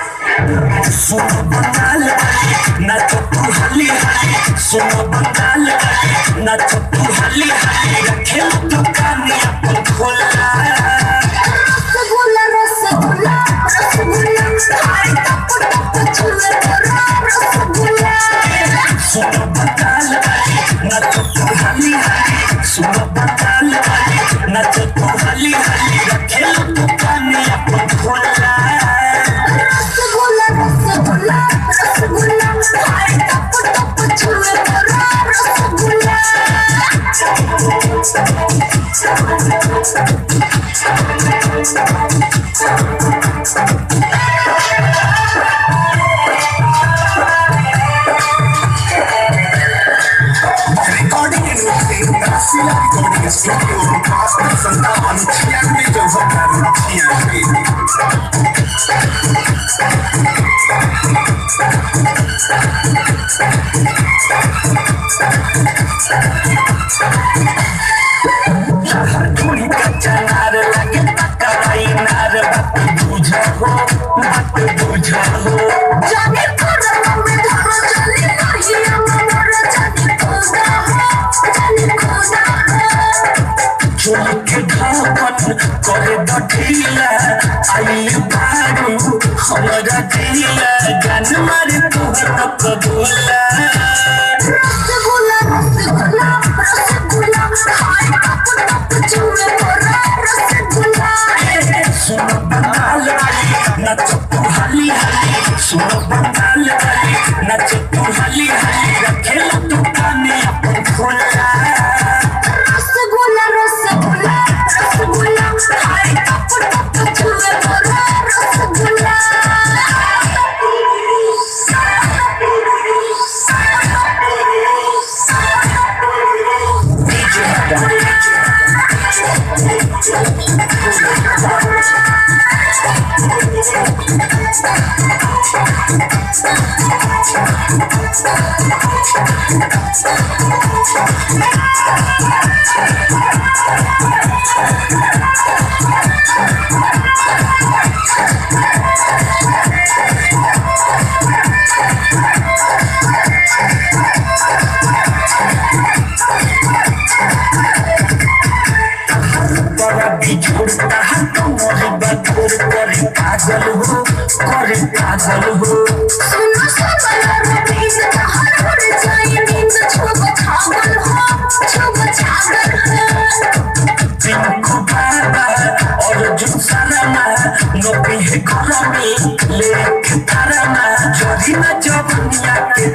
सुनो बंगाल नाचो तू हली हली सुनो बंगाल नाचो तू हली हली रखे दुकान अपन खोला रसगुल्ला रसगुल्ला रसगुल्ला हाय टप टप छुए तोरा रसगुल्ला सुनो बंगाल नाचो तू हली हली सुनो बंगाल नाचो तू हली हली रखे दुकान अपन खोला रसगुल्ला रसगुल्ला हाय टप टप छुए तोरा rasgulla Recording in Sila recording studio Pastor Santapan yang dicobakan yang धुनी कच्चा नार लगे पकड़ाई नार बात बुझा हो जाने कोरा में धरो जाने नहीं अमर जाने खोदा चोली के घावन करे दठीला आई बारू हमरा दिला जान मारे तू तक बोला रसगुल्ला रसगुल्ला रसगुल्ला हाय टप टप छुए तोरा रसगुल्ला सुनो बंगाल नाचो तू हली हली सुनो बंगाल नाचो तू हली हली रखे दुकान अपन खोला रसगुल्ला रसगुल्ला रसगुल्ला हाय टप टप छुए तोरा रसगुल्ला पागल हो सुनो सबला रबीज हर हर जाए नींद छुब छागल हो पिंकू बाबा और जुसाना नोपी है घर में लेके तारा जोड़ी ना जवनिया के